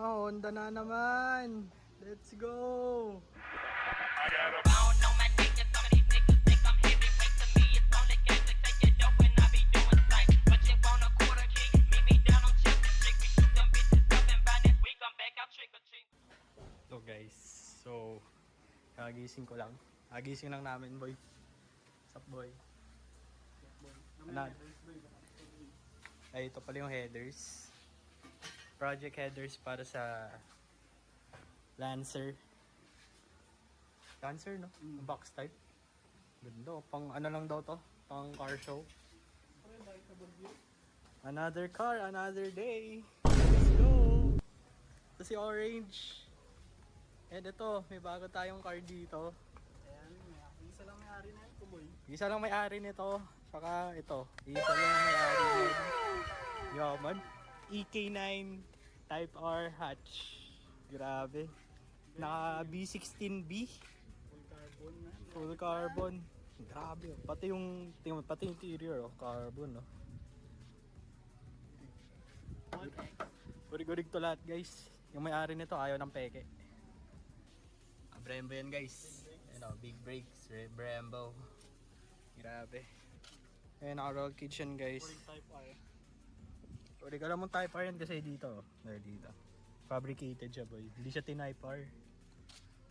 Honda na naman. Let's go. So guys, so kagising ko lang. Kagising lang namin, boy. What's up, boy? Ay, ito pala yung headers. Project headers para sa Lancer. Lancer, no? Box type. Ganda. Pang ano lang daw to? Pang car show. Another car, another day. Let's go! Ito si Orange. And ito, may bago tayong car dito. Ayan, isa lang may-ari na ito, boy. Isa lang may-ari nito. Saka ito. Isa lang may-ari nito. Yaman. EK9 Type R hatch. Grabe. Naka B16B. Full carbon na. Full carbon. Grabe. Pati yung interior, oh, carbon, no. Gurig-gurig to lahat, guys. Yung may-ari nito ayaw ng peke. Brembo yan, guys. Ano, big brakes, Brembo. Grabe. Ayan, naka-roll kitchen, guys. Type R. Uri ka lang mong Type R yan kasi dito. Dito. Fabricated siya, boy. Hindi siya Type R.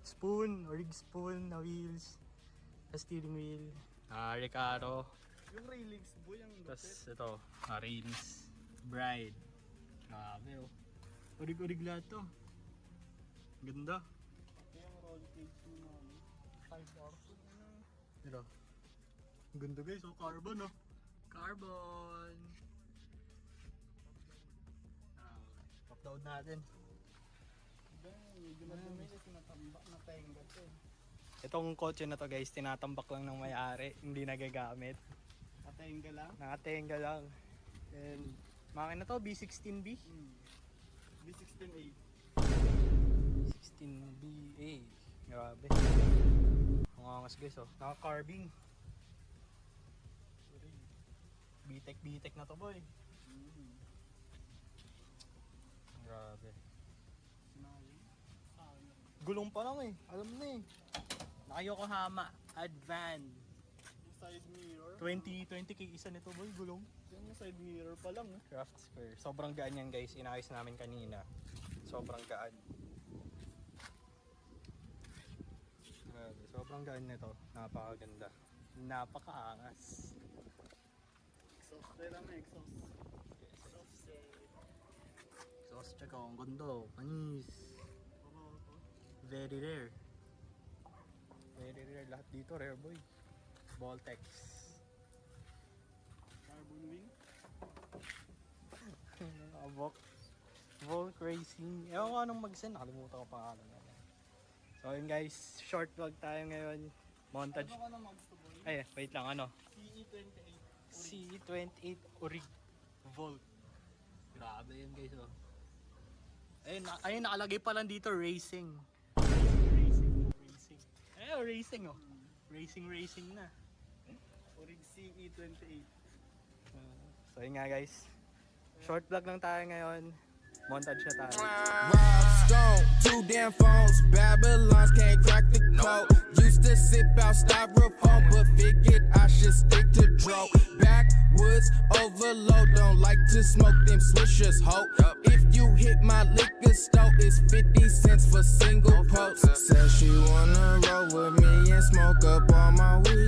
Spoon, rig spoon na wheels. Na steering wheel. Recaro. Yung railings, boy, ang Tapos ito, rims. Bride. Grabe, oh. Urig-urig lahat to. Ganda. yung roll cage mo na. Type R. Ito. Ganda, guys. Oh, carbon, oh. Carbon. Top down natin. Medyo madumi kasi natambak na tenga to. Itong kotse na to, guys, tinatambak lang ng may-ari, hindi nagagamit. Natenga lang? Nakatenga lang. And makina to, B16B. B16A. 16BA. Grabe. Ang angas, guys, oh. Naka-carbing. BTEC na to, boy. Grabe. Gulong pa lang eh. Alam mo na eh. Naka-Yokohama Advan. Yung side mirror. 20k isa nito, boy. Gulong. Yung side mirror pa lang. Craft Square. Sobrang gaan yan, guys. Inayos namin kanina. Sobrang gaan. Grabe. Sobrang gaan nito. Napakaganda. Napakaangas. Exhaust tayo lang na exhaust. Exhaust Exhaust check ang ganda. Panis. Very rare. Very rare. Lahat dito rare, boy. Voltex. Carbon wing. Volk Racing. Ewan ko anong mag-send. Nakalimutan ko pangalan na. So yun, guys. Short vlog tayo ngayon. Montage. Ano ka na mag-to, boy? Ay, wait lang. Ano? CE28. CE28 Orig Volt. Grabe yun, guys. Oh. Ayun, nakalagay pa lang dito, racing. Racing. Racing, oh. Racing na. Orig CE28. So yun nga, guys. Short vlog lang tayo ngayon. Montage na tayo. Rob Stone, 2 damn phones, Babylons can't crack the code. Used to sip out styrofoam, but figured I should stick to dro. Backwoods overload, don't like to smoke them swishers, ho. If you hit my liquor store, it's 50 cents for single post. Says she wanna roll with me and smoke up all my weed.